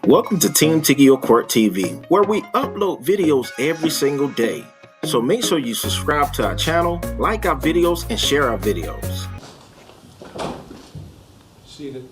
Welcome to Team Tiggio Court TV, where we upload videos every single day. So make sure you subscribe to our channel, like our videos, and share our videos. Seated.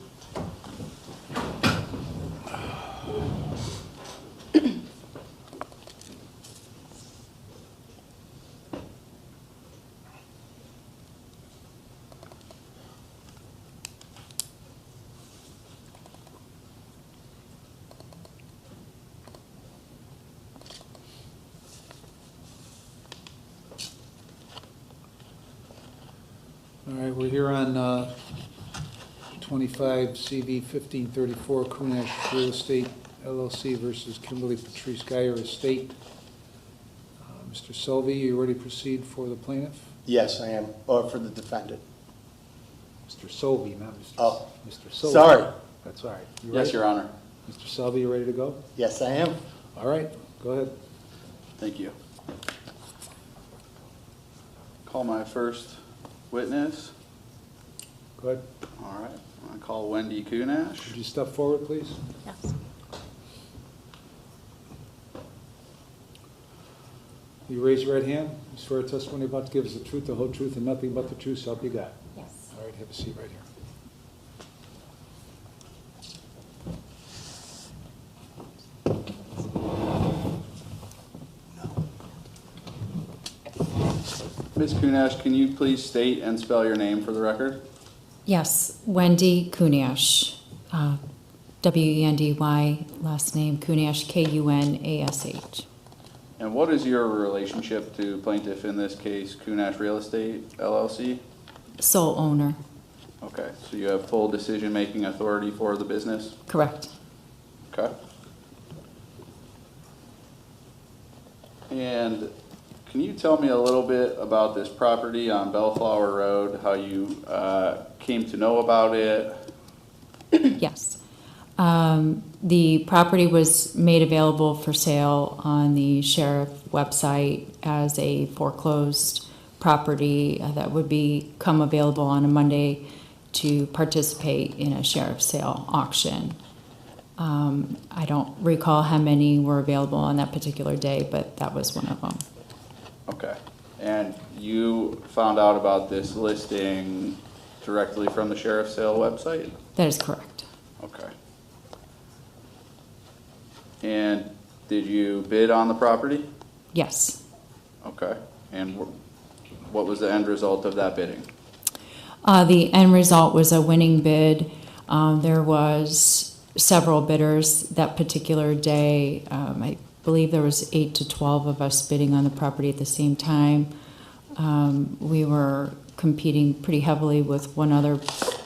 All right, we're here on 25 CV 1534 Kunash Real Estate LLC versus Kimberly Patrice Geyer Estate. Mr. Selvey, you ready to proceed for the plaintiff? Yes, I am, or for the defendant. Mr. Selvey, not Mr. Oh, Mr. Selvey. sorry. That's all right. You Yes, ready? Your Honor. Mr. Selvey, you ready to go? Yes, I am. All right, go ahead. Thank you. Call my first witness. Go ahead. All right. I'm going to call Wendy Kunash. Could you step forward, please? Yes. You raise your right hand. You swear a testimony you're about to give is the truth, the whole truth, and nothing but the truth, so help you God. Yes. All right, have a seat right here. Ms. Kunash, can you please state and spell your name for the record? Yes, Wendy Kunash, W-E-N-D-Y, last name Kunash, K-U-N-A-S-H. And what is your relationship to plaintiff in this case, Kunash Real Estate LLC? Sole owner, Okay, so you have full decision-making authority for the business? correct. Okay. And can you tell me a little bit about this property on Bellflower Road, how you came to know about it? Yes. The property was made available for sale on the sheriff website as a foreclosed property that would become available on a Monday to participate in a sheriff's sale auction. I don't recall how many were available on that particular day, but that was one of them. Okay. And you found out about this listing directly from the sheriff's sale website? That is correct. Okay. And did you bid on the property? Yes. Okay. And what was the end result of that bidding? The end result was a winning bid. There was several bidders that particular day. I believe there was 8 to 12 of us bidding on the property at the same time. We were competing pretty heavily with one other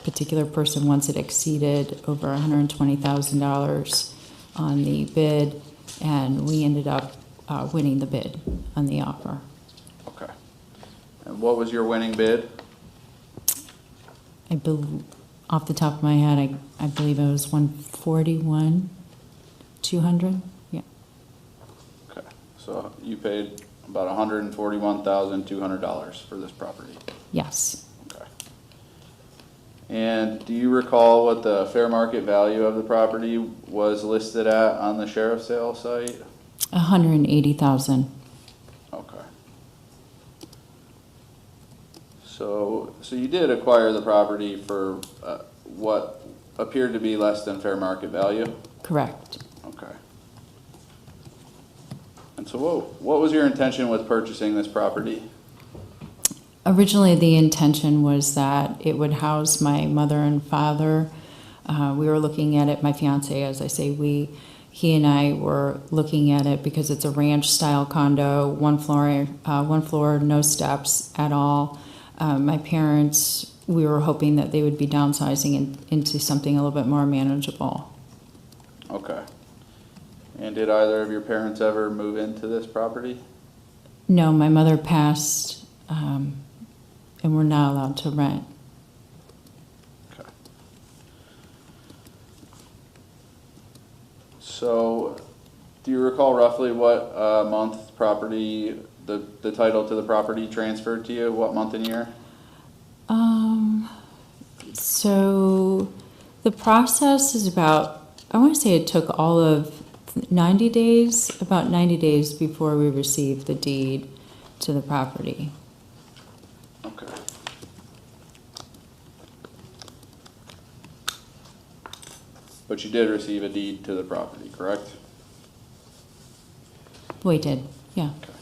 particular person once it exceeded over $120,000 on the bid, and we ended up winning the bid on the offer. Okay. And what was your winning bid? Off the top of my head, I believe it was 141, 200. Yeah. Okay. So you paid about $141,200 for this property? Yes. Okay. And do you recall what the fair market value of the property was listed at on the sheriff's sale site? 180,000. Okay. So you did acquire the property for what appeared to be less than fair market value? Correct. Okay. And so what was your intention with purchasing this property? Originally, the intention was that it would house my mother and father. We were looking at it, my fiance, as I say, he and I were looking at it because it's a ranch-style condo, one floor, no steps at all. My parents, we were hoping that they would be downsizing into something a little bit more manageable. Okay. And did either of your parents ever move into this property? No, my mother passed, and we're not allowed to rent. Okay. So, do you recall roughly what month property, the title to the property transferred to you? What month and year? So the process is about I want to say it took all of 90 days, about 90 days before we received the deed to the property. Okay. But you did receive a deed to the property, correct? We did, yeah. Okay.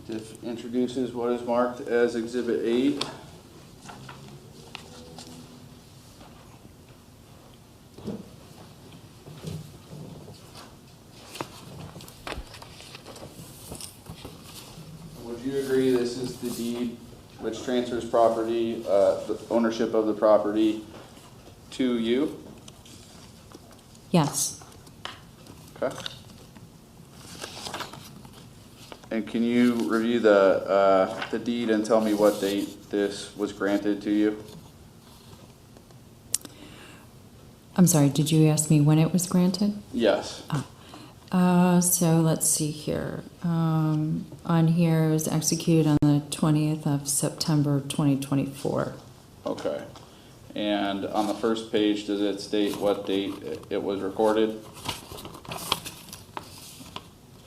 Plaintiff introduces what is marked as Exhibit 8. Would you agree this is the deed which transfers property, the ownership of the property to you? Yes. Okay. And can you review the deed and tell me what date this was granted to you? I'm sorry, did you ask me when it was granted? Yes. So let's see here. On here, it was executed on the 20th of September 2024. Okay. And on the first page, does it state what date it was recorded?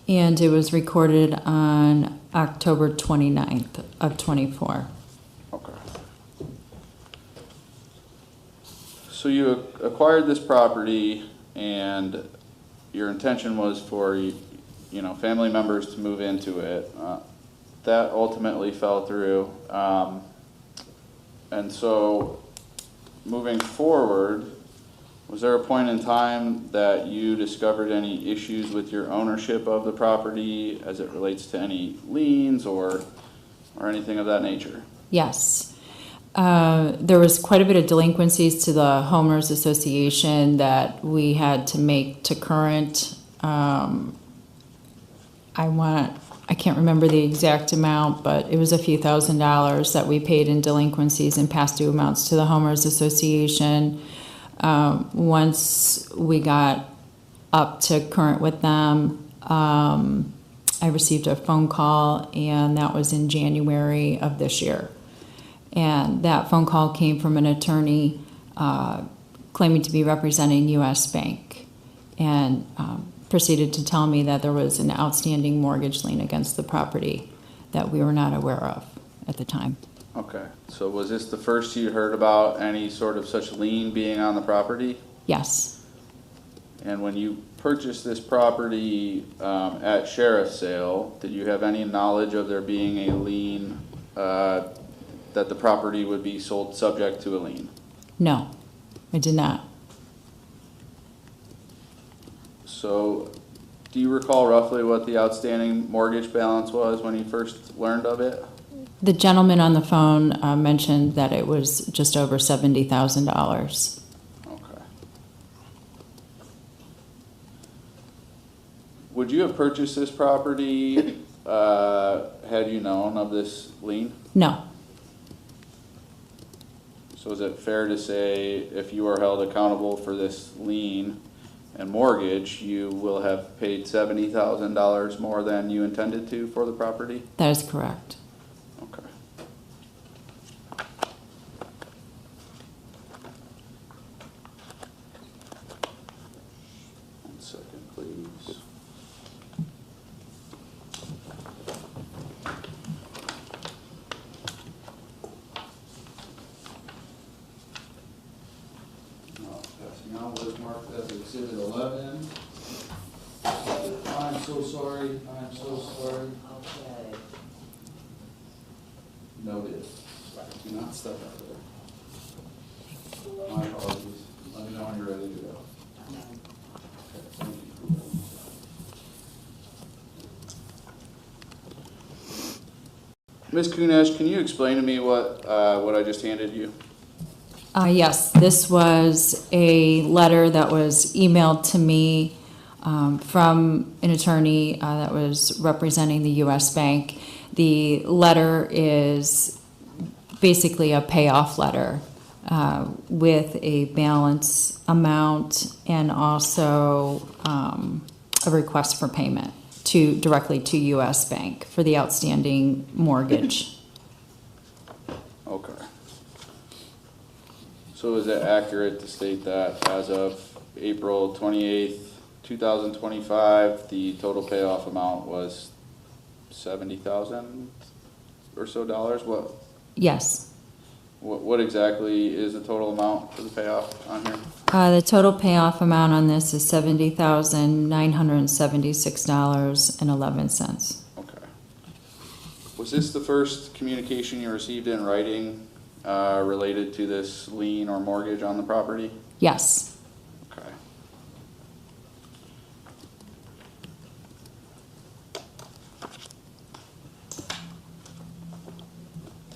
And it was recorded on October 29th of 24. Okay. So you acquired this property and your intention was for, family members to move into it. That ultimately fell through. And so moving forward, was there a point in time that you discovered any issues with your ownership of the property as it relates to any liens or anything of that nature? Yes. There was quite a bit of delinquencies to the homeowners association that we had to make to current. I can't remember the exact amount, but it was a few $1,000s that we paid in delinquencies and past due amounts to the homeowners association. Once we got up to current with them, I received a phone call, and that was in January of this year. And that phone call came from an attorney claiming to be representing U.S. Bank, and proceeded to tell me that there was an outstanding mortgage lien against the property that we were not aware of at the time. Okay, so was this the first you heard about any sort of such lien being on the property? Yes. And when you purchased this property at sheriff's sale, did you have any knowledge of there being a lien, that the property would be sold subject to a lien? No, I did not. So do you recall roughly what the outstanding mortgage balance was when you first learned of it? The gentleman on the phone mentioned that it was just over $70,000. Okay. Would you have purchased this property had you known of this lien? No. So is it fair to say if you are held accountable for this lien and mortgage, you will have paid $70,000 more than you intended to for the property? That is correct. Okay. One second, please. Passing out was marked as Exhibit 11. I'm so sorry. I'm so sorry. Okay. Noted. Do not step out there. My apologies. Let me know when you're ready to go. Okay, thank you. Ms. Kunesh, can you explain to me what I just handed you? Yes, this was a letter that was emailed to me from an attorney that was representing the U.S. Bank. The letter is basically a payoff letter with a balance amount and also a request for payment directly to U.S. Bank for the outstanding mortgage. Okay. So is it accurate to state that as of April 28th, 2025, the total payoff amount was $70,000 or so dollars? Yes. What exactly is the total amount for the payoff on here? The total payoff amount on this is $70,976.11. Okay. Was this the first communication you received in writing related to this lien or mortgage on the property? Yes. Okay.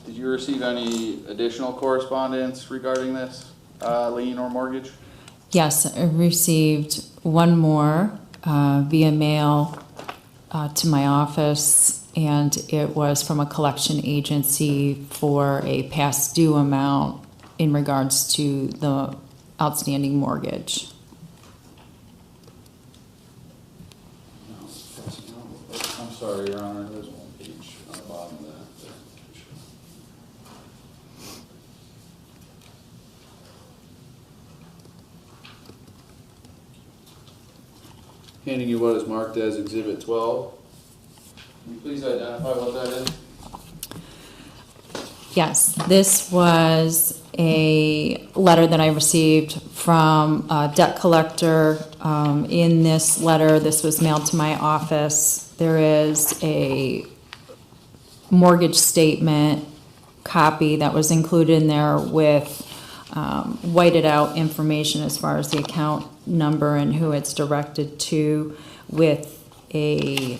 Did you receive any additional correspondence regarding this lien or mortgage? Yes, I received one more via mail to my office, and it was from a collection agency for a past due amount in regards to the outstanding mortgage. I'm sorry, Your Honor, there's one page on the bottom of that. Handing you what is marked as Exhibit 12. Can you please identify what that is? Yes, this was a letter that I received from a debt collector. In this letter, this was mailed to my office. There is a mortgage statement copy that was included in there with whited out information as far as the account number and who it's directed to, with a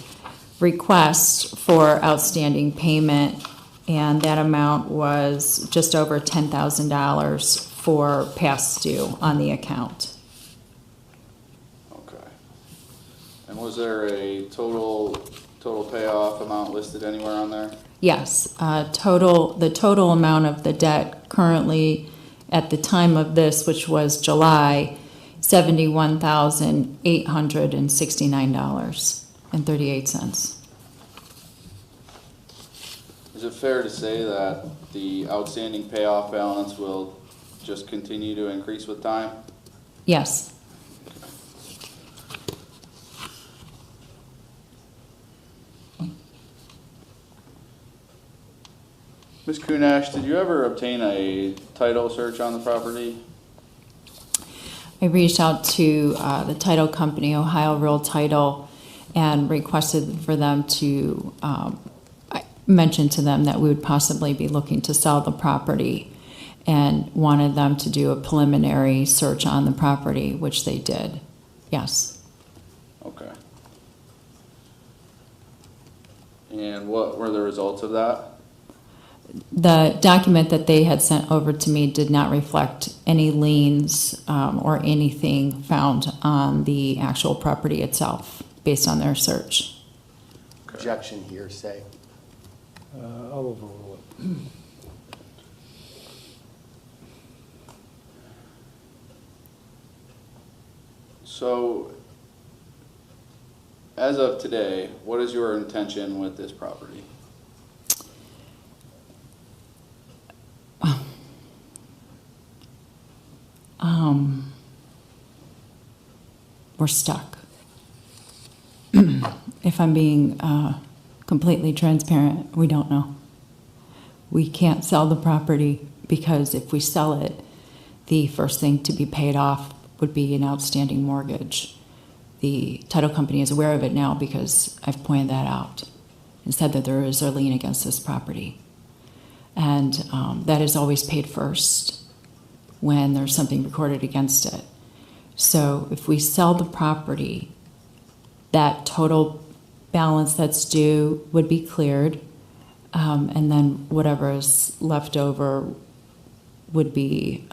request for outstanding payment, and that amount was just over $10,000 for past due on the account. Okay. And was there a total payoff amount listed anywhere on there? Yes, the total amount of the debt currently at the time of this, which was July, $71,869.38. Is it fair to say that the outstanding payoff balance will just continue to increase with time? Yes. Ms. Kunash, did you ever obtain a title search on the property? I reached out to the title company, Ohio Real Title, and requested for them to, I mentioned to them that we would possibly be looking to sell the property, and wanted them to do a preliminary search on the property, which they did. Yes. Okay. And what were the results of that? The document that they had sent over to me did not reflect any liens or anything found on the actual property itself based on their search. Objection, hearsay. I'll overrule it. So, as of today, what is your intention with this property? We're stuck. If I'm being completely transparent, we don't know. We can't sell the property because if we sell it, the first thing to be paid off would be an outstanding mortgage. The title company is aware of it now because I've pointed that out and said that there is a lien against this property. And that is always paid first when there's something recorded against it. So if we sell the property, that total balance that's due would be cleared, and then whatever is left over would be,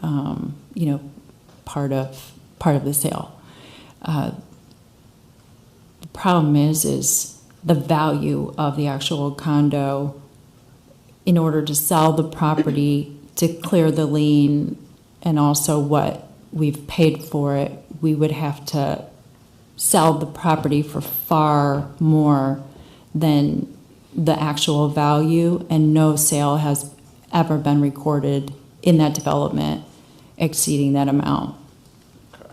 part of the sale. The problem is the value of the actual condo. In order to sell the property to clear the lien, and also what we've paid for it, we would have to sell the property for far more than the actual value, and no sale has ever been recorded in that development exceeding that amount. Okay.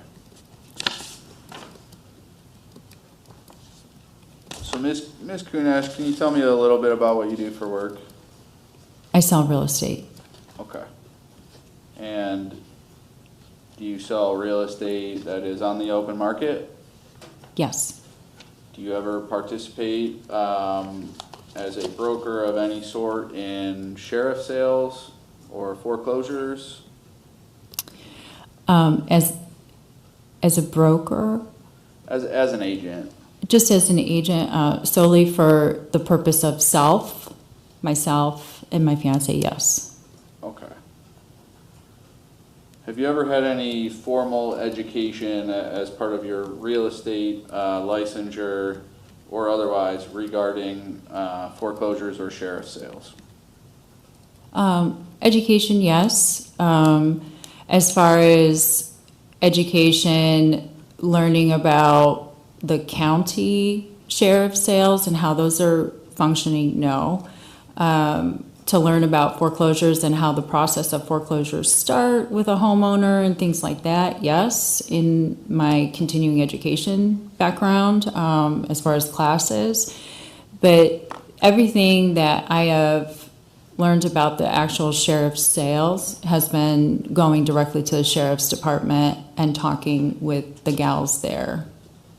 So Ms. Kunesh, can you tell me a little bit about what you do for work? I sell real estate. Okay. And do you sell real estate that is on the open market? Yes. Do you ever participate as a broker of any sort in sheriff sales or foreclosures? As a broker, As an agent? just as an agent, solely for the purpose of myself, and my fiance, yes. Okay. Have you ever had any formal education as part of your real estate licensure or otherwise regarding foreclosures or sheriff sales? Education, yes. As far as education, learning about the county sheriff sales and how those are functioning, no. To learn about foreclosures and how the process of foreclosures start with a homeowner and things like that, yes, in my continuing education background, as far as classes. But everything that I have learned about the actual sheriff's sales has been going directly to the sheriff's department and talking with the gals there.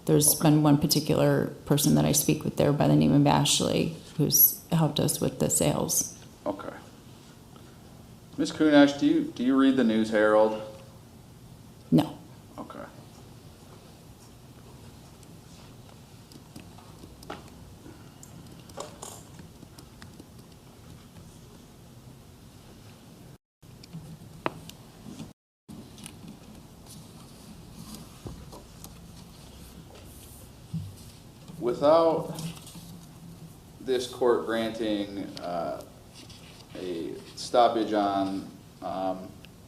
There's been one particular person that I speak with there by the name of Ashley, who's helped us with the sales. Okay. Ms. Kunesh, do you read the News Herald? No. Okay. Without this court granting a stoppage on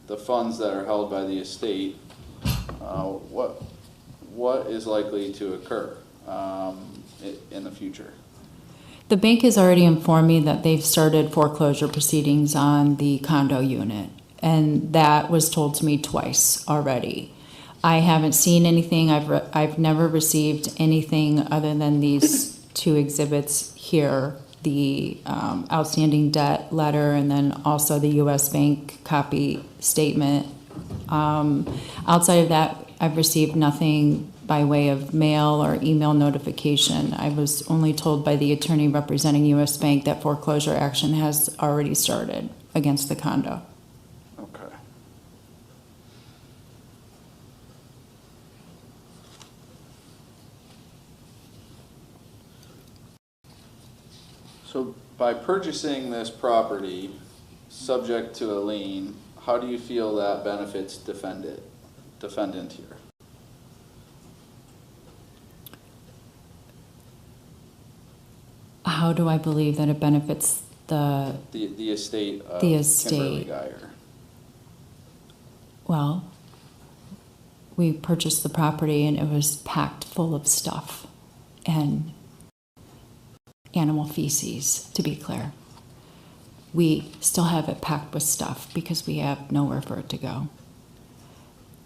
the funds that are held by the estate, what is likely to occur in the future? The bank has already informed me that they've started foreclosure proceedings on the condo unit, and that was told to me twice already. I haven't seen anything. I've never received anything other than these two exhibits here, the outstanding debt letter and then also the U.S. Bank copy statement. Outside of that, I've received nothing by way of mail or email notification. I was only told by the attorney representing U.S. Bank that foreclosure action has already started against the condo. Okay. So by purchasing this property subject to a lien, how do you feel that benefits defendant here? How do I believe that it benefits the estate of The estate. Kimberly Geyer? Well, we purchased the property and it was packed full of stuff and animal feces, to be clear. We still have it packed with stuff because we have nowhere for it to go.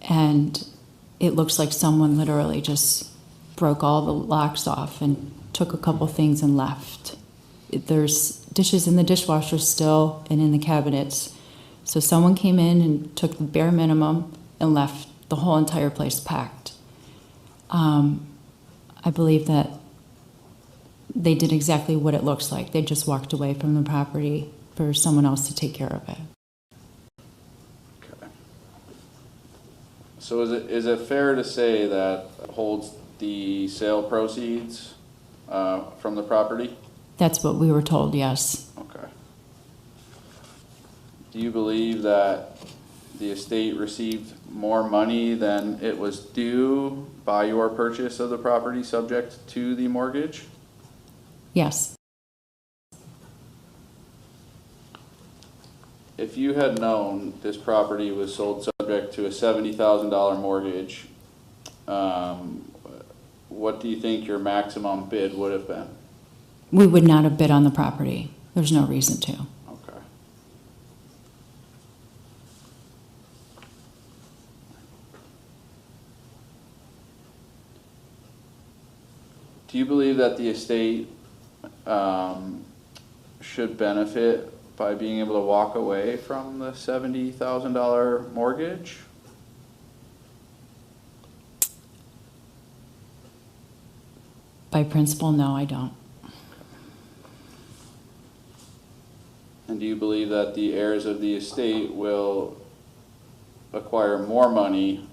And it looks like someone literally just broke all the locks off and took a couple things and left. There's dishes in the dishwasher still and in the cabinets. So someone came in and took the bare minimum and left the whole entire place packed. I believe that they did exactly what it looks like. They just walked away from the property for someone else to take care of it. Okay. So is it fair to say that holds the sale proceeds from the property? That's what we were told, yes. Okay. Do you believe that the estate received more money than it was due by your purchase of the property subject to the mortgage? Yes. If you had known this property was sold subject to a $70,000 mortgage, what do you think your maximum bid would have been? We would not have bid on the property. There's no reason to. Okay. Do you believe that the estate should benefit by being able to walk away from the $70,000 mortgage? By principle, no, I don't. And do you believe that the heirs of the estate will acquire more money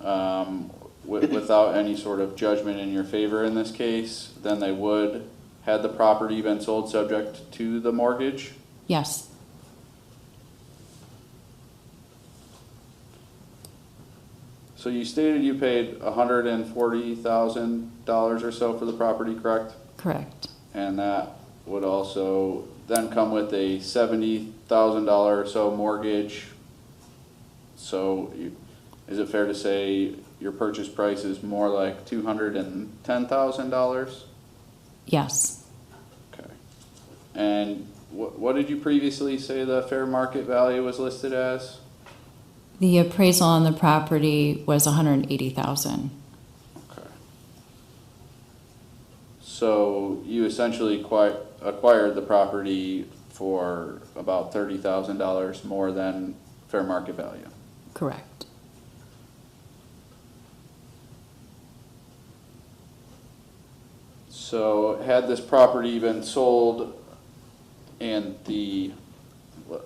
without any sort of judgment in your favor in this case than they would had the property been sold subject to the mortgage? Yes, So you stated you paid $140,000 or so for the property, correct? correct. And that would also then come with a $70,000 or so mortgage. So is it fair to say your purchase price is more like $210,000? Yes, Okay. And what did you previously say the fair market value was listed as? the appraisal on the property was $180,000. Okay. So you essentially acquired the property for about $30,000 more than fair market value. Correct. So had this property been sold and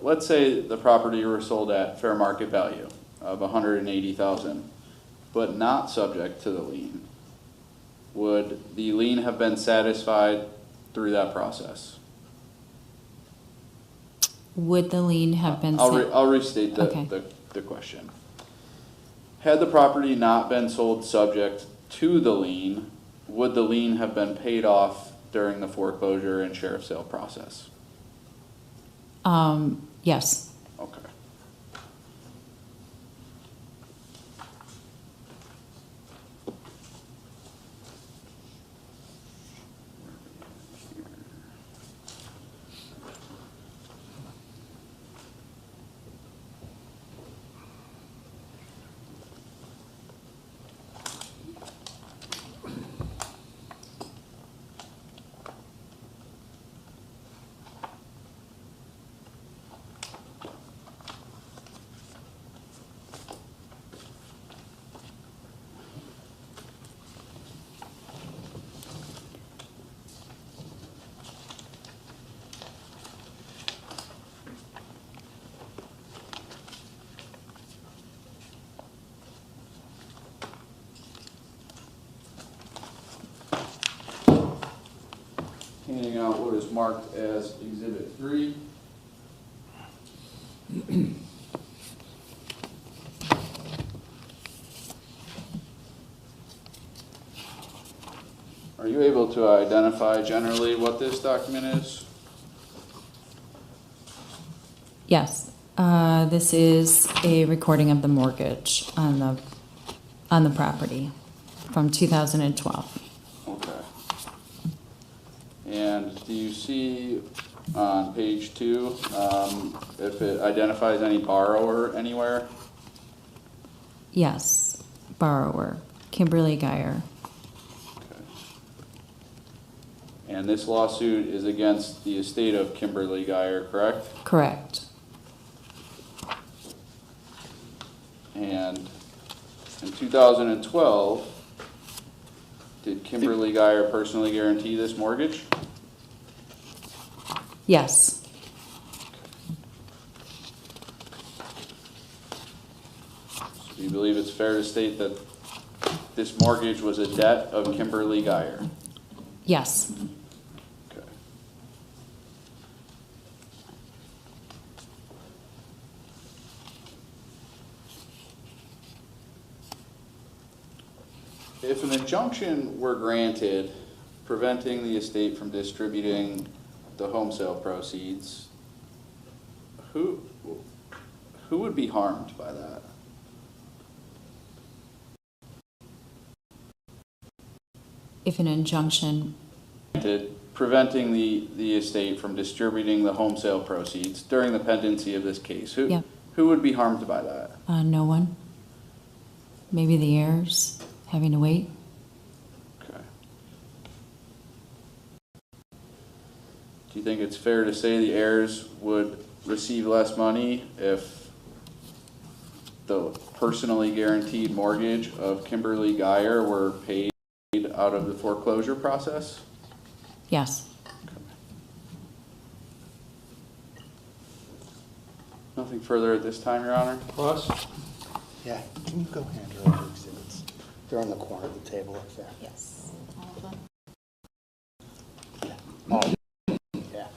let's say the property were sold at fair market value of $180,000, but not subject to the lien, would the lien have been satisfied through that process? Would the lien have been? I'll restate Okay. the question. Had the property not been sold subject to the lien, would the lien have been paid off during the foreclosure and sheriff sale process? Yes, Okay. Handing out what is marked as Exhibit 3. Are you able to identify generally what this document is? yes. This is a recording of the mortgage on the property from 2012. Okay. And do you see on page 2 if it identifies any borrower anywhere? Yes, borrower, Kimberly Geyer. Okay. And this lawsuit is against the estate of Kimberly Geyer, correct? Correct. And in 2012, did Kimberly Geyer personally guarantee this mortgage? Yes, Do you believe it's fair to state that this mortgage was a debt of Kimberly Geyer? yes, Okay. If an injunction were granted preventing the estate from distributing the home sale proceeds, who would be harmed by that? if an injunction, Preventing the estate from distributing the home sale proceeds during the pendency of this case, Yeah. who would be harmed by that? no one, maybe the heirs having to wait. Okay. think it's fair to say the heirs would receive less money if the personally guaranteed mortgage of Kimberly Geyer were paid out of the foreclosure process? Yes. Nothing further at this time, Your Honor. Ross? Yeah, can you go hand her over exhibits? They're on the corner of the table up there. Yes. All of them. Yeah. Oh, yeah.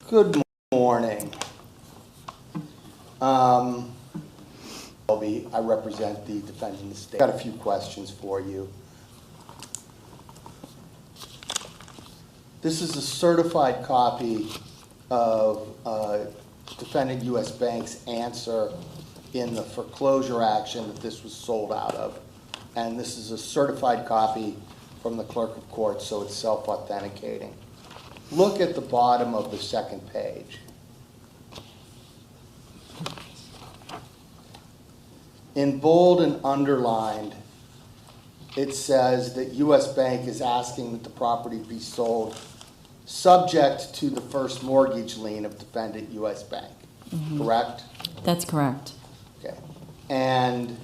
Good morning. I represent the defendant in the state. Got a few questions for you. This is a certified copy of defendant U.S. Bank's answer in the foreclosure action that this was sold out of. And this is a certified copy from the clerk of court, so it's self-authenticating. Look at the bottom of the second page. In bold and underlined, it says that U.S. Bank is asking that the property be sold subject to the first mortgage lien of defendant U.S. Bank, correct? That's correct. Okay. And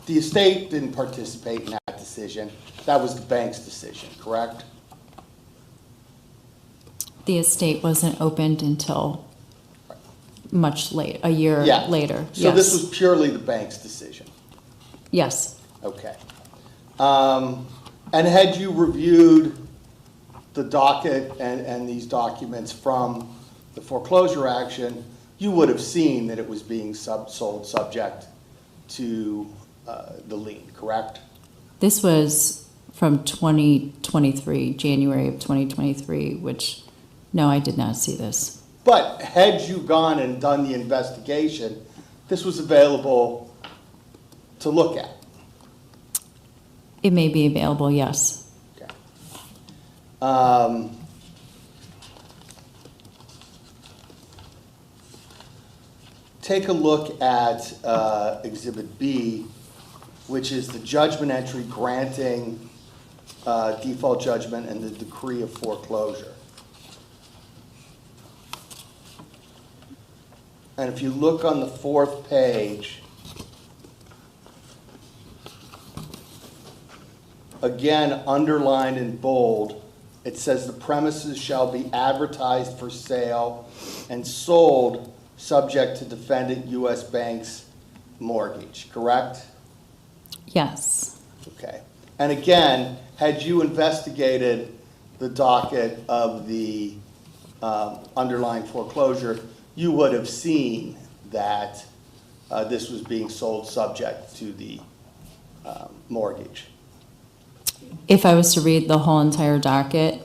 the estate didn't participate in that decision. That was the bank's decision, correct? The estate wasn't opened until much late, a year Yeah. later. So Yes. this was purely the bank's decision. Yes. Okay. And had you reviewed the docket and these documents from the foreclosure action, you would have seen that it was being sold subject to the lien, correct? This was from 2023, January of 2023, which, no, I did not see this. But had you gone and done the investigation, this was available to look at. It may be available, yes. Okay. Take a look at Exhibit B, which is the judgment entry granting default judgment and the decree of foreclosure. And if you look on the fourth page, again, underlined in bold, it says the premises shall be advertised for sale and sold subject to defendant U.S. Bank's mortgage, correct? Yes. Okay. And again, had you investigated the docket of the underlying foreclosure, you would have seen that this was being sold subject to the mortgage. If I was to read the whole entire docket,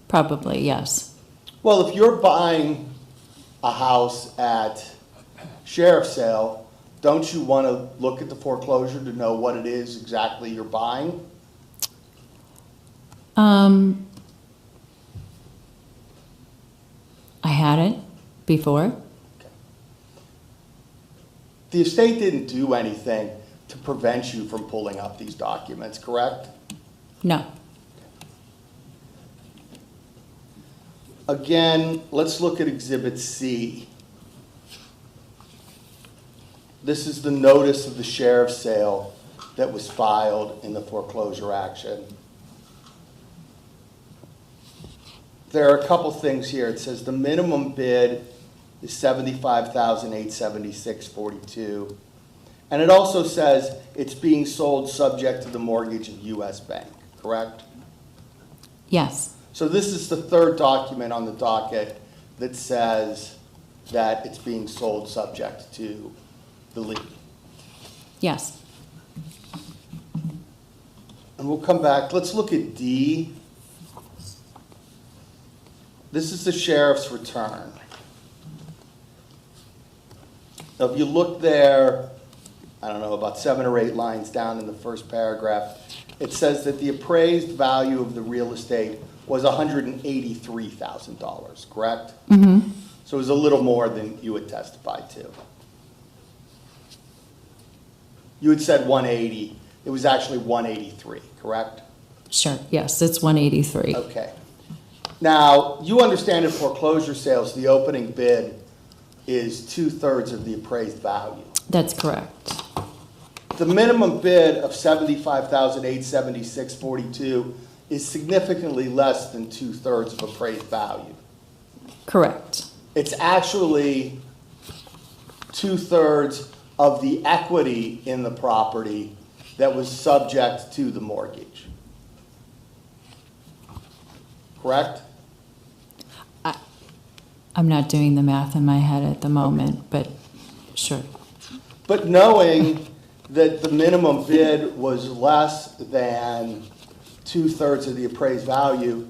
probably, yes. Well, if you're buying a house at sheriff's sale, don't you want to look at the foreclosure to know what it is exactly you're buying? I hadn't before. The estate didn't do anything to prevent you from pulling up these documents, correct? No. Again, let's look at Exhibit C. This is the notice of the sheriff's sale that was filed in the foreclosure action. There are a couple things here. It says the minimum bid is $75,876.42. And it also says it's being sold subject to the mortgage of U.S. Bank, correct? Yes. So this is the third document on the docket that says that it's being sold subject to the lien. Yes. And we'll come back. Let's look at D. This is the sheriff's return. Now, if you look there, I don't know, about 7 or 8 lines down in the first paragraph, it says that the appraised value of the real estate was $183,000, correct? Mm-hmm. So it was a little more than you had testified to. You had said 180. It was actually 183, correct? Sure, yes, it's 183. Okay. Now, you understand in foreclosure sales, the opening bid is 2/3 of the appraised value. That's correct. The minimum bid of $75,876.42 is significantly less than 2/3 of appraised value. Correct. It's actually 2/3 of the equity in the property that was subject to the mortgage. Correct? I'm not doing the math in my head at the moment, but sure. But knowing that the minimum bid was less than 2/3 of the appraised value,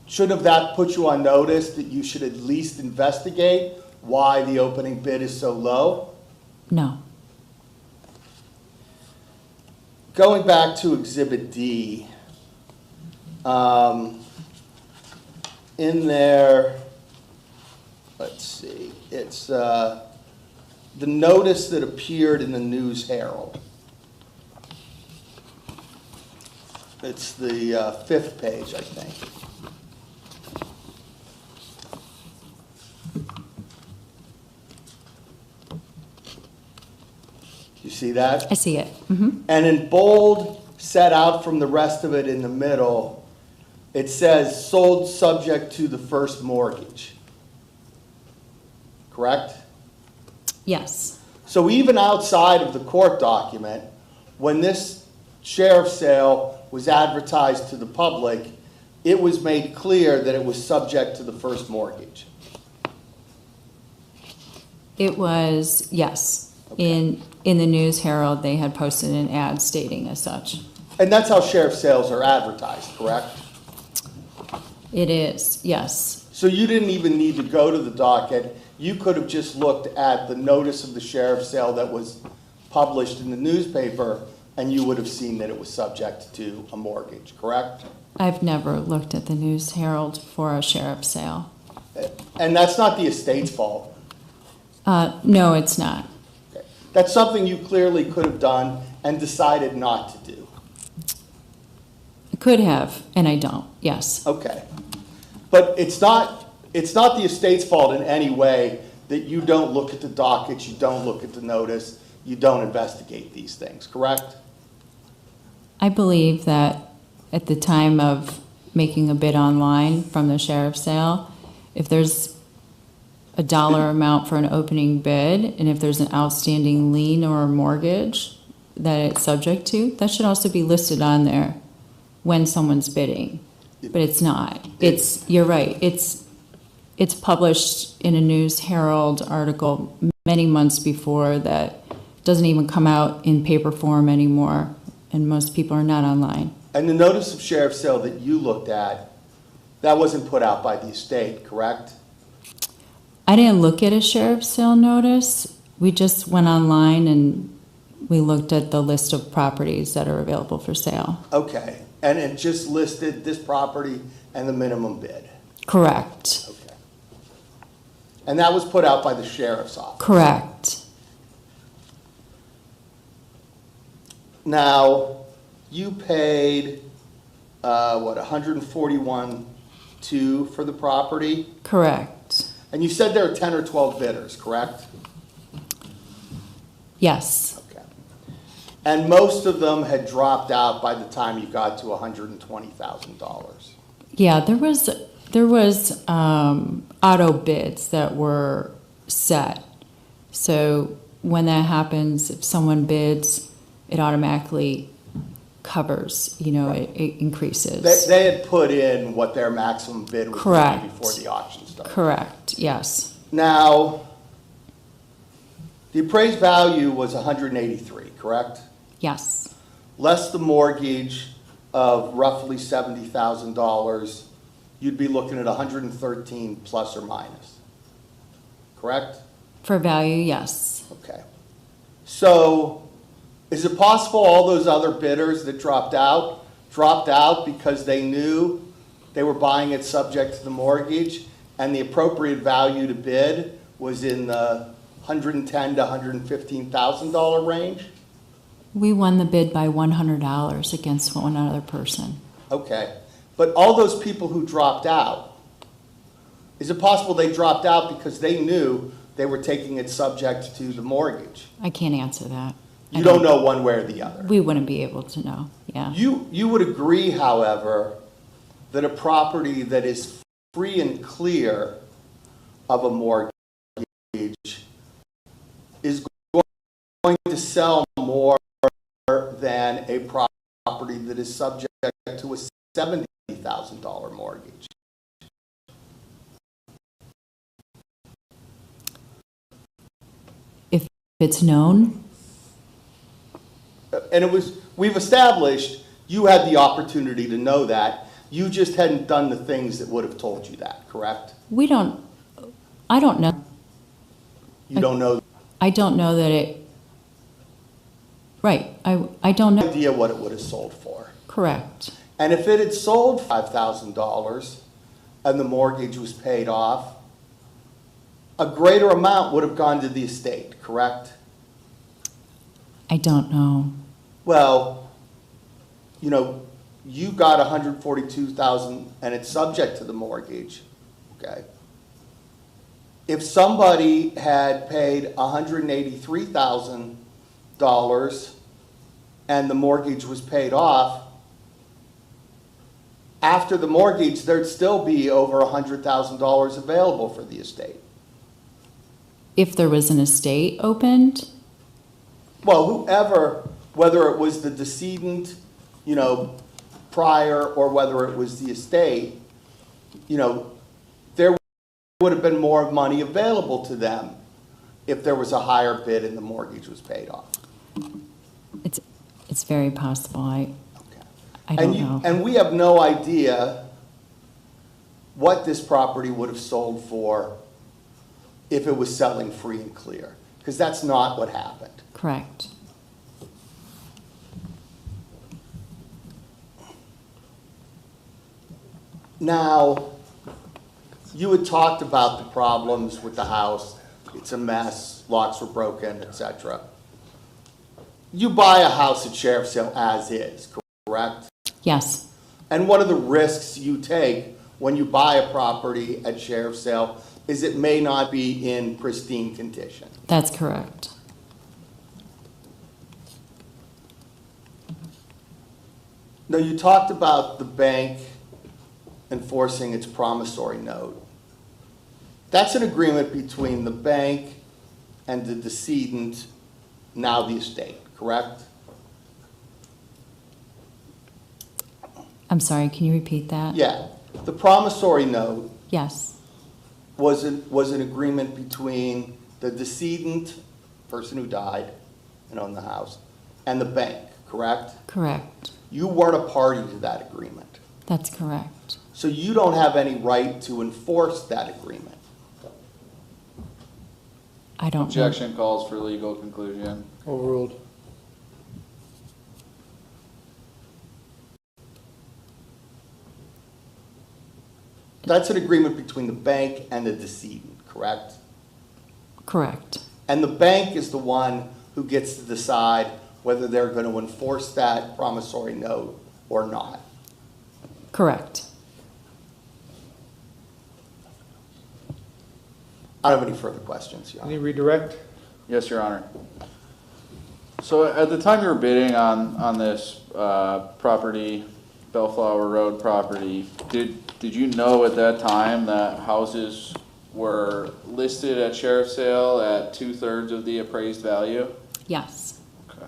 shouldn't that put you on notice that you should at least investigate why the opening bid is so low? No. Going back to Exhibit D, in there, let's see, it's the notice that appeared in the News Herald. It's the 5th page, I think. You see that? I see it. Mm-hmm. And in bold, set out from the rest of it in the middle, it says sold subject to the first mortgage. Correct? Yes. So even outside of the court document, when this sheriff's sale was advertised to the public, it was made clear that it was subject to the first mortgage. It was, yes. Okay. In the News Herald, they had posted an ad stating as such. And that's how sheriff's sales are advertised, correct? It is, yes. So you didn't even need to go to the docket. You could have just looked at the notice of the sheriff's sale that was published in the newspaper, and you would have seen that it was subject to a mortgage, correct? I've never looked at the News Herald for a sheriff's sale. And that's not the estate's fault. No, it's not. Okay. That's something you clearly could have done and decided not to do. I could have, and I don't, yes. Okay. But it's not the estate's fault in any way that you don't look at the dockets, you don't look at the notice, you don't investigate these things, correct? I believe that at the time of making a bid online from the sheriff's sale, if there's a dollar amount for an opening bid, and if there's an outstanding lien or a mortgage that it's subject to, that should also be listed on there when someone's bidding. But it's not. You're right. It's published in a News Herald article many months before that doesn't even come out in paper form anymore, and most people are not online. And the notice of sheriff's sale that you looked at, that wasn't put out by the estate, correct? I didn't look at a sheriff's sale notice. We just went online and we looked at the list of properties that are available for sale. Okay. And it just listed this property and the minimum bid. Correct. Okay. And that was put out by the sheriff's office. Correct. Now, you paid, $141,200 for the property? Correct. And you said there are 10 or 12 bidders, correct? Yes. Okay. And most of them had dropped out by the time you got to $120,000. Yeah, there was auto bids that were set. So when that happens, if someone bids, it automatically covers, it increases. They had put in what their maximum bid was going to be before the auction started. Correct, yes. Now, the appraised value was $183,000, correct? Yes. Less the mortgage of roughly $70,000, you'd be looking at $113,000 plus or minus, correct? For value, yes. Okay. So, is it possible all those other bidders that dropped out because they knew they were buying it subject to the mortgage and the appropriate value to bid was in the $110,000 to $115,000 range? We won the bid by $100 against one other person. Okay, but all those people who dropped out, is it possible they dropped out because they knew they were taking it subject to the mortgage? I can't answer that. You don't know one way or the other. We wouldn't be able to know, yeah. You would agree, however, that a property that is free and clear of a mortgage is going to sell more than a property that is subject to a $70,000 mortgage. If it's known, And we've established you had the opportunity to know that. You just hadn't done the things that would have told you that, correct? I don't know. You don't know I don't know that it, right, I don't the know, idea what it would have sold for. correct. And if it had sold $5,000 and the mortgage was paid off, a greater amount would have gone to the estate, correct? I don't know. Well, you know, you got $142,000 and it's subject to the mortgage, okay? If somebody had paid $183,000 and the mortgage was paid off, after the mortgage, there'd still be over $100,000 available for the estate. If there was an estate opened, Well, whoever, whether it was the decedent, you know, prior, or whether it was the estate, you know, there would have been more money available to them if there was a higher bid and the mortgage was paid off. it's very possible. I And don't know. And we have no idea what this property would have sold for if it was selling free and clear, because that's not what happened. Correct. Now, you had talked about the problems with the house. It's a mess, locks were broken, etc. You buy a house at sheriff's sale as is, correct? Yes, And one of the risks you take when you buy a property at sheriff's sale is it may not be in pristine condition. that's correct. Now, you talked about the bank enforcing its promissory note. That's an agreement between the bank and the decedent, now the estate, correct? I'm sorry, can you repeat that? Yeah. The promissory note Yes, was an agreement between the decedent, person who died and owned the house, and the bank, correct? correct. You weren't a party to that agreement. That's correct. So you don't have any right to enforce that agreement. I don't know. Objection calls for legal conclusion. Overruled. That's an agreement between the bank and the decedent, correct? Correct. And the bank is the one who gets to decide whether they're going to enforce that promissory note or not. Correct. I don't have any further questions, Your Any Honor. redirect? Yes, Your Honor. So at the time you were bidding on this property, Bellflower Road property, did you know at that time that houses were listed at sheriff's sale at 2/3 of the appraised value? Yes. Okay.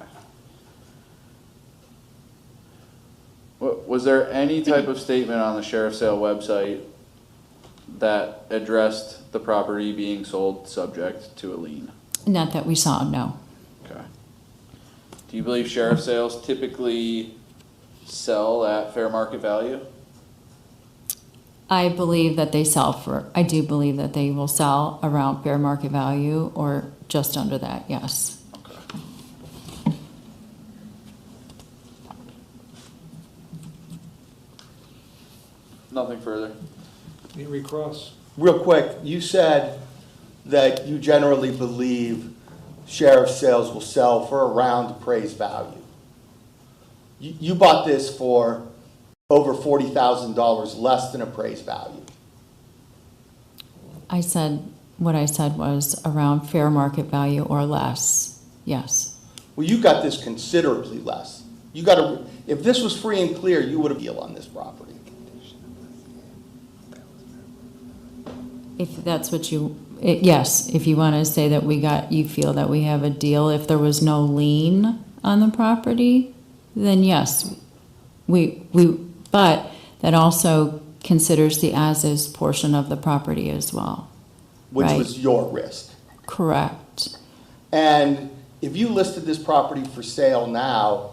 Was there any type of statement on the sheriff's sale website that addressed the property being sold subject to a lien? Not that we saw, no. Okay. Do you believe sheriff sales typically sell at fair market value? I believe that I do believe that they will sell around fair market value or just under that, yes. Okay. Nothing further. Any recross? Real quick, you said that you generally believe sheriff's sales will sell for around appraised value. You bought this for over $40,000 less than appraised value. What I said was around fair market value or less, yes. Well, you got this considerably less. If this was free and clear, you would have deal on this property. If that's what yes, if you want to say that you feel that we have a deal, if there was no lien on the property, then yes. But that also considers the as-is portion of the property as well. Which right? was your risk. Correct. And if you listed this property for sale now,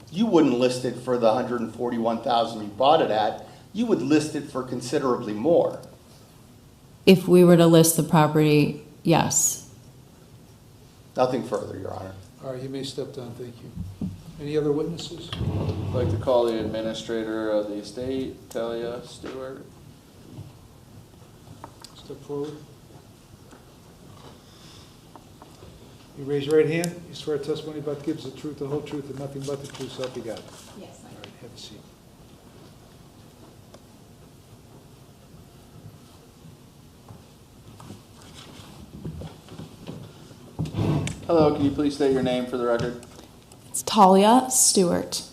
you wouldn't list it for the $141,000 you bought it at. You would list it for considerably more. If we were to list the property, yes. Nothing further, Your Honor. All right, you may step down, thank you. Any other witnesses? I'd like to call the administrator of the estate, Talia Stewart. Step forward. You raise your right hand. You swear testimony about gives the truth, the whole truth, and nothing but the truth, so help you God. Yes. All right, have a seat. Hello, can you please state your name for the record? It's Talia Stewart.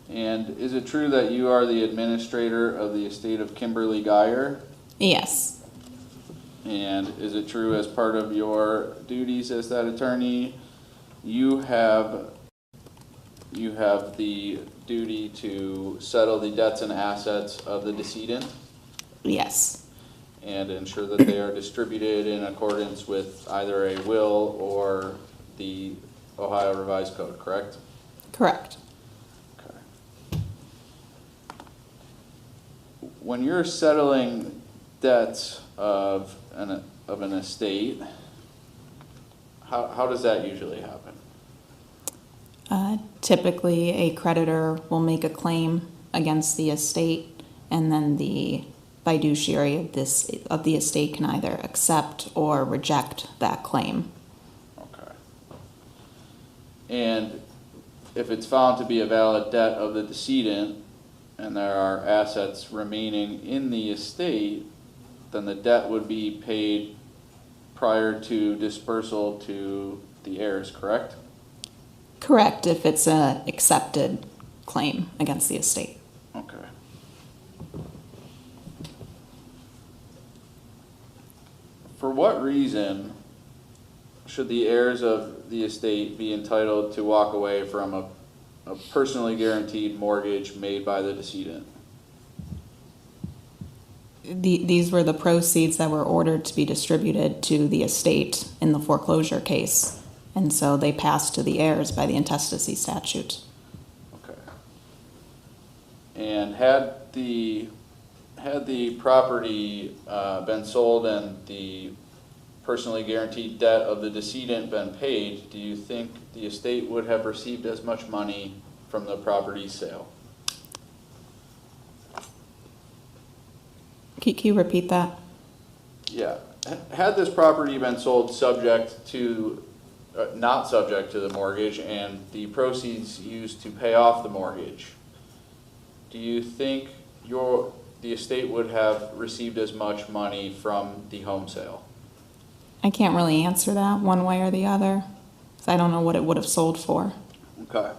And is it true that you are the administrator of the estate of Kimberly Geyer? Yes. And is it true, as part of your duties as that attorney, you have the duty to settle the debts and assets of the decedent Yes. and ensure that they are distributed in accordance with either a will or the Ohio Revised Code, correct? Correct. Okay. When you're settling debts of an estate, how does that usually happen? Typically, a creditor will make a claim against the estate, and then the fiduciary of the estate can either accept or reject that claim. Okay. And if it's found to be a valid debt of the decedent and there are assets remaining in the estate, then the debt would be paid prior to dispersal to the heirs, correct? Correct, if it's an accepted claim against the estate. Okay. For what reason should the heirs of the estate be entitled to walk away from a personally guaranteed mortgage made by the decedent? These were the proceeds that were ordered to be distributed to the estate in the foreclosure case, and so they passed to the heirs by the intestacy statute. Okay. And had the property been sold and the personally guaranteed debt of the decedent been paid, do you think the estate would have received as much money from the property sale? Can you repeat that? Yeah. Had this property been sold subject to, not subject to the mortgage, and the proceeds used to pay off the mortgage, do you think the estate would have received as much money from the home sale? I can't really answer that one way or the other, because I don't know what it would have sold for. Okay.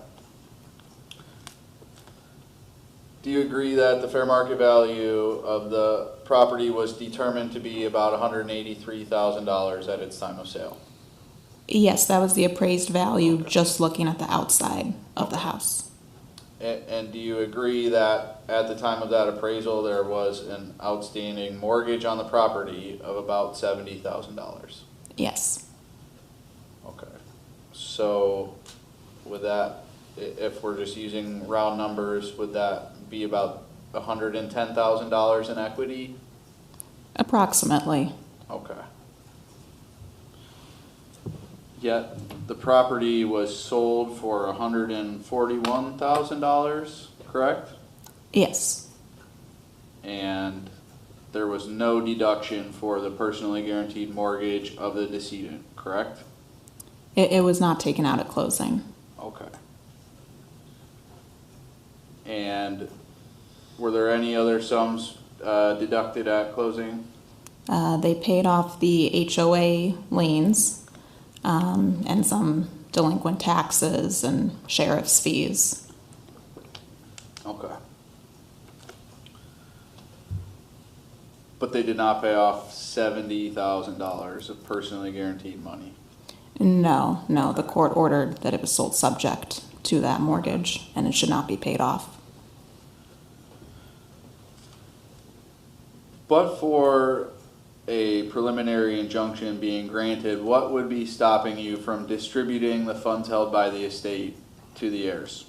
Do you agree that the fair market value of the property was determined to be about $183,000 at its time of sale? Yes, that was the appraised value, just looking at the outside of the house. And do you agree that at the time of that appraisal, there was an outstanding mortgage on the property of about $70,000? Yes. Okay. So would that, if we're just using round numbers, would that be about $110,000 in equity? Approximately. Okay. Yet the property was sold for $141,000, correct? Yes. And there was no deduction for the personally guaranteed mortgage of the decedent, correct? It was not taken out at closing. Okay. And were there any other sums deducted at closing? They paid off the HOA liens and some delinquent taxes and sheriff's fees. Okay. But they did not pay off $70,000 of personally guaranteed money? No, the court ordered that it was sold subject to that mortgage and it should not be paid off. But for a preliminary injunction being granted, what would be stopping you from distributing the funds held by the estate to the heirs?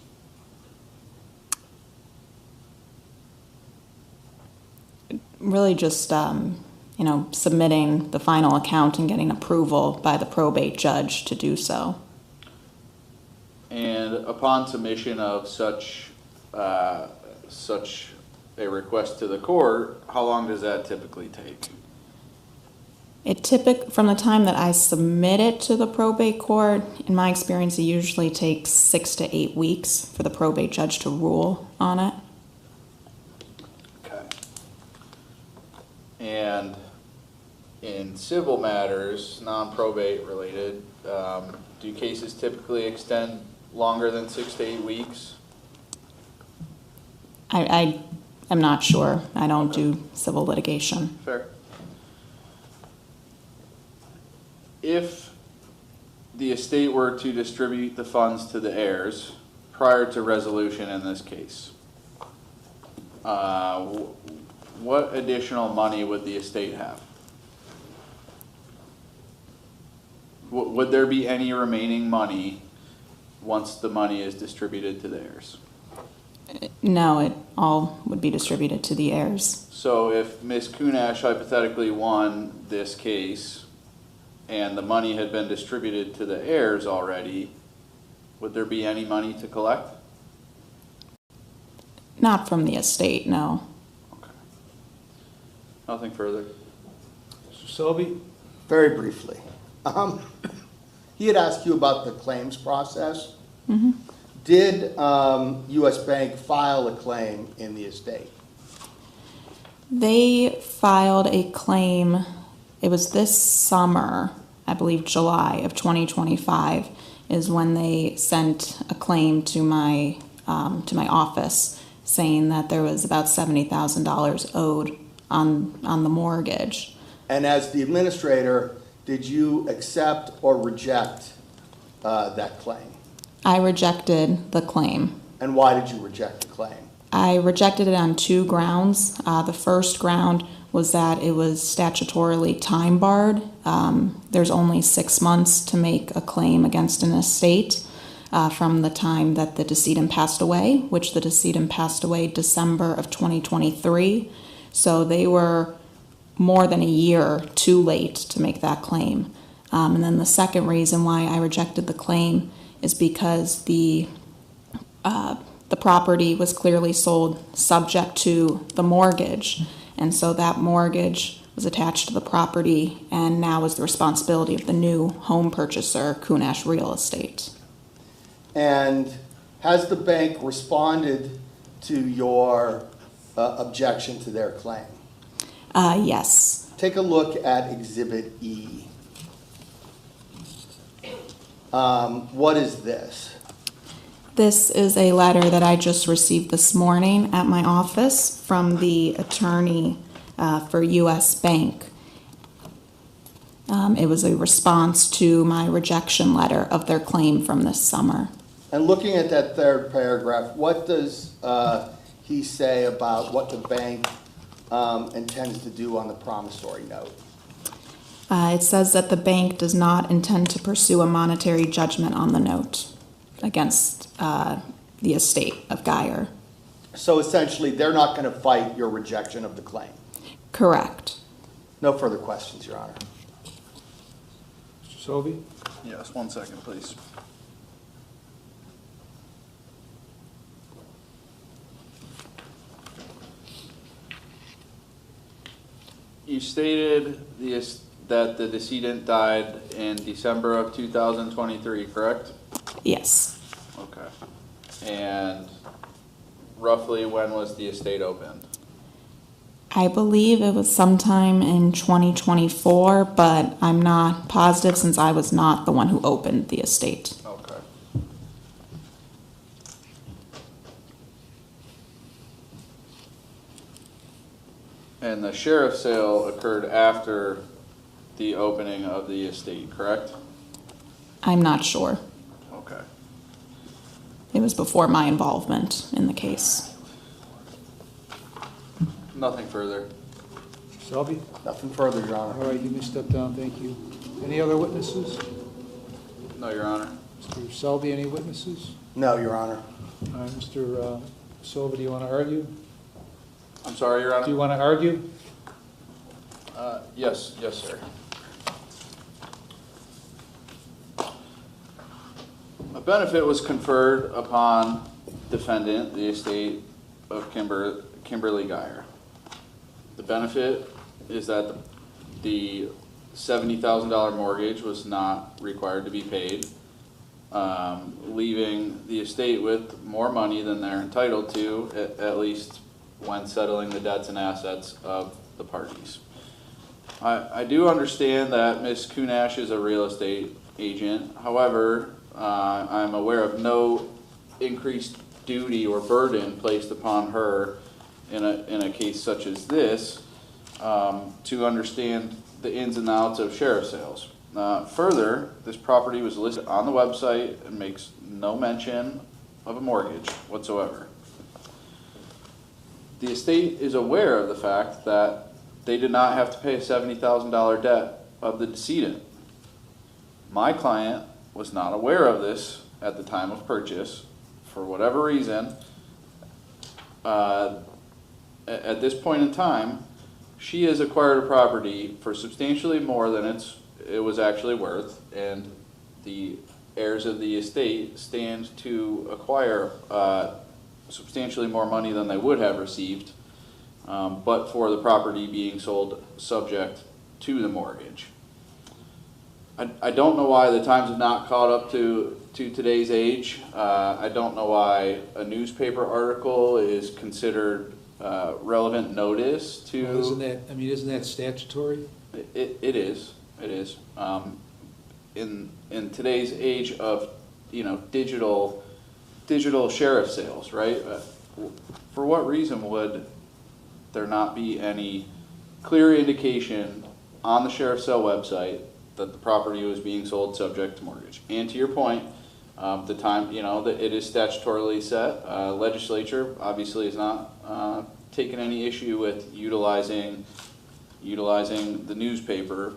Really just, submitting the final account and getting approval by the probate judge to do so. And upon submission of such a request to the court, how long does that typically take? From the time that I submit it to the probate court, in my experience, it usually takes 6 to 8 weeks for the probate judge to rule on it. Okay. And in civil matters, non-probate related, do cases typically extend longer than 6 to 8 weeks? I am not sure. I don't do civil litigation. Fair. If the estate were to distribute the funds to the heirs prior to resolution in this case, what additional money would the estate have? Would there be any remaining money once the money is distributed to the heirs? No, it all would be distributed to the heirs. So if Ms. Kunash hypothetically won this case and the money had been distributed to the heirs already, would there be any money to collect? Not from the estate, no. Okay. Nothing further. Mr. Selby? Very briefly. He had asked you about the claims process. Mm-hmm. Did U.S. Bank file a claim in the estate? They filed a claim, it was this summer, I believe July of 2025, is when they sent a claim to my office saying that there was about $70,000 owed on the mortgage. And as the administrator, did you accept or reject that claim? I rejected the claim. And why did you reject the claim? I rejected it on 2 grounds. The first ground was that it was statutorily time barred. There's only 6 months to make a claim against an estate from the time that the decedent passed away, which the decedent passed away December of 2023. So they were more than a year too late to make that claim. And then the second reason why I rejected the claim is because the property was clearly sold subject to the mortgage, and so that mortgage was attached to the property and now is the responsibility of the new home purchaser, Kunash Real Estate. And has the bank responded to your objection to their claim? Yes. Take a look at Exhibit E. What is this? This is a letter that I just received this morning at my office from the attorney for U.S. Bank. It was a response to my rejection letter of their claim from this summer. And looking at that third paragraph, what does he say about what the bank intends to do on the promissory note? It says that the bank does not intend to pursue a monetary judgment on the note against the estate of Geyer. So essentially, they're not going to fight your rejection of the claim? Correct. No further questions, Your Honor. Mr. Selby? Yes, 1 second, please. You stated that the decedent died in December of 2023, correct? Yes. Okay. And roughly when was the estate opened? I believe it was sometime in 2024, but I'm not positive since I was not the one who opened the estate. Okay. And the sheriff's sale occurred after the opening of the estate, correct? I'm not sure. Okay. It was before my involvement in the case. Nothing further. Selby? Nothing further, Your All Honor. right, you may step down, thank you. Any other witnesses? No, Your Honor. Mr. Selby, any witnesses? No, Your Honor. All right, Mr. Silva, do you want to argue? I'm sorry, Your Honor. Do you want to argue? Yes, sir. A benefit was conferred upon defendant, the estate of Kimberly Geyer. The benefit is that the $70,000 mortgage was not required to be paid, leaving the estate with more money than they're entitled to, at least when settling the debts and assets of the parties. I do understand that Ms. Kunash is a real estate agent. However, I'm aware of no increased duty or burden placed upon her in a case such as this to understand the ins and outs of sheriff's sales. Further, this property was listed on the website and makes no mention of a mortgage whatsoever. The estate is aware of the fact that they did not have to pay a $70,000 debt of the decedent. My client was not aware of this at the time of purchase. For whatever reason, at this point in time, she has acquired a property for substantially more than it was actually worth, and the heirs of the estate stand to acquire substantially more money than they would have received, but for the property being sold subject to the mortgage. I don't know why the times have not caught up to today's age. I don't know why a newspaper article is considered relevant notice to. Well, isn't that statutory? It is. In today's age of digital sheriff sales, right? For what reason would there not be any clear indication on the sheriff's sale website that the property was being sold subject to mortgage? And to your point, the time, that it is statutorily set. Legislature obviously is not taking any issue with utilizing the newspaper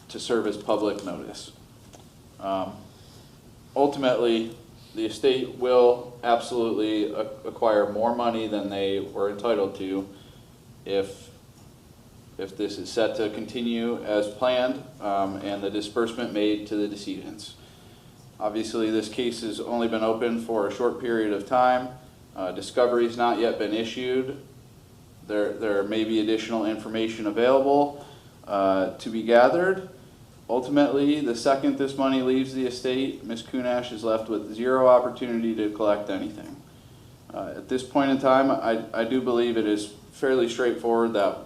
to serve as public notice. Ultimately, the estate will absolutely acquire more money than they were entitled to if this is set to continue as planned and the disbursement made to the decedents. Obviously, this case has only been open for a short period of time. Discovery has not yet been issued. There may be additional information available to be gathered. Ultimately, the second this money leaves the estate, Ms. Kunash is left with zero opportunity to collect anything. At this point in time, I do believe it is fairly straightforward that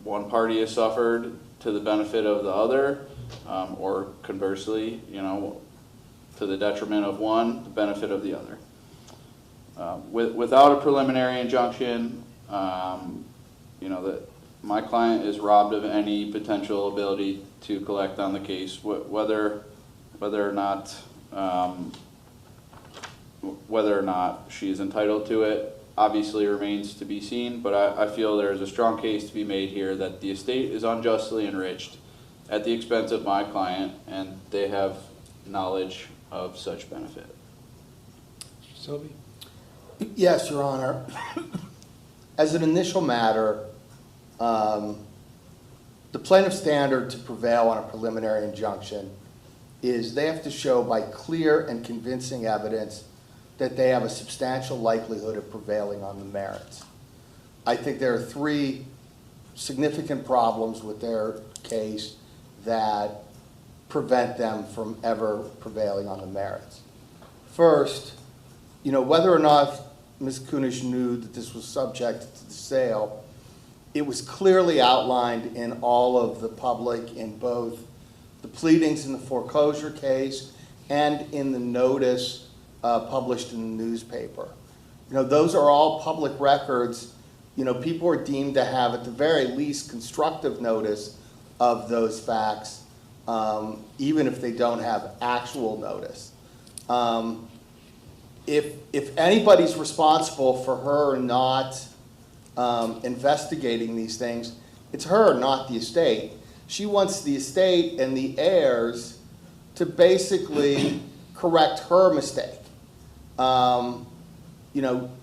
one party has suffered to the benefit of the other, or conversely, to the detriment of one, the benefit of the other. Without a preliminary injunction, that my client is robbed of any potential ability to collect on the case, whether or not she is entitled to it obviously remains to be seen, but I feel there is a strong case to be made here that the estate is unjustly enriched at the expense of my client, and they have knowledge of such benefit. Mr. Selby? Yes, Your Honor. As an initial matter, the plaintiff's standard to prevail on a preliminary injunction is they have to show by clear and convincing evidence that they have a substantial likelihood of prevailing on the merits. I think there are three significant problems with their case that prevent them from ever prevailing on the merits. First, whether or not Ms. Kunish knew that this was subject to the sale, it was clearly outlined in all of the public in both the pleadings in the foreclosure case and in the notice published in the newspaper. Those are all public records. People are deemed to have, at the very least, constructive notice of those facts, even if they don't have actual notice. If anybody's responsible for her not investigating these things, it's her, not the estate. She wants the estate and the heirs to basically correct her mistake.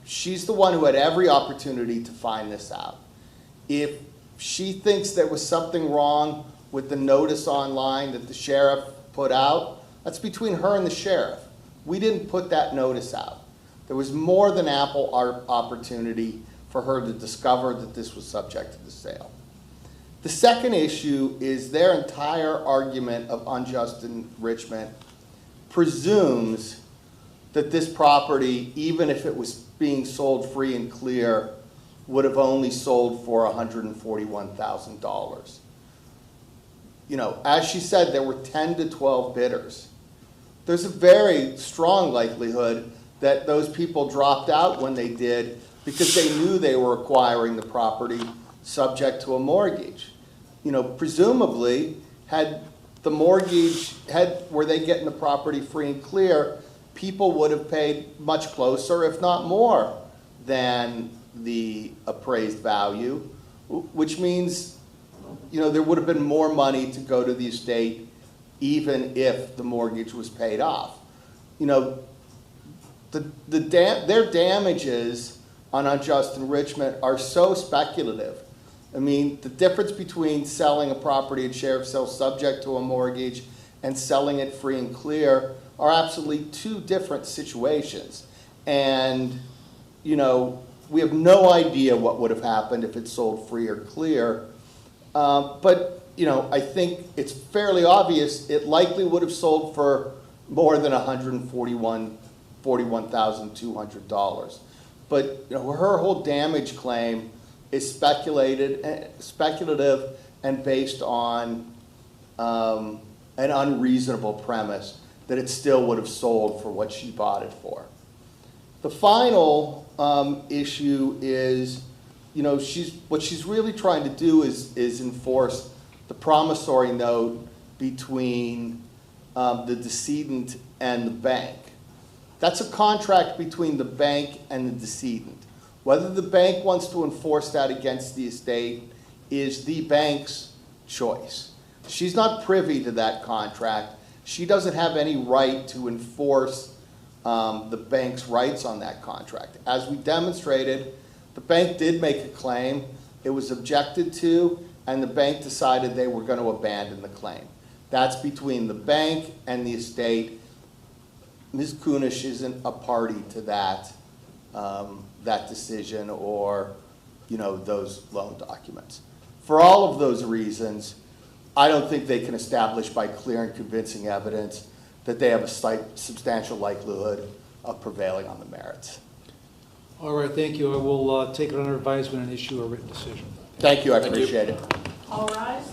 She's the one who had every opportunity to find this out. If she thinks there was something wrong with the notice online that the sheriff put out, that's between her and the sheriff. We didn't put that notice out. There was more than ample opportunity for her to discover that this was subject to the sale. The second issue is their entire argument of unjust enrichment presumes that this property, even if it was being sold free and clear, would have only sold for $141,000. As she said, there were 10 to 12 bidders. There's a very strong likelihood that those people dropped out when they did because they knew they were acquiring the property subject to a mortgage. Presumably, had the mortgage, were they getting the property free and clear, people would have paid much closer, if not more, than the appraised value, which means, there would have been more money to go to the estate even if the mortgage was paid off. Their damages on unjust enrichment are so speculative. The difference between selling a property at sheriff's sale subject to a mortgage and selling it free and clear are absolutely two different situations. And, we have no idea what would have happened if it sold free or clear. But I think it's fairly obvious it likely would have sold for more than $41,200. But her whole damage claim is speculative and based on an unreasonable premise that it still would have sold for what she bought it for. The final issue is, what she's really trying to do is enforce the promissory note between the decedent and the bank. That's a contract between the bank and the decedent. Whether the bank wants to enforce that against the estate is the bank's choice. She's not privy to that contract. She doesn't have any right to enforce the bank's rights on that contract. As we demonstrated, the bank did make a claim. It was objected to, and the bank decided they were going to abandon the claim. That's between the bank and the estate. Ms. Kunish isn't a party to that decision or, those loan documents. For all of those reasons, I don't think they can establish by clear and convincing evidence that they have a substantial likelihood of prevailing on the merits. All right, thank you. I will take it under advisement and issue a written decision. Thank you, I appreciate it. All rise.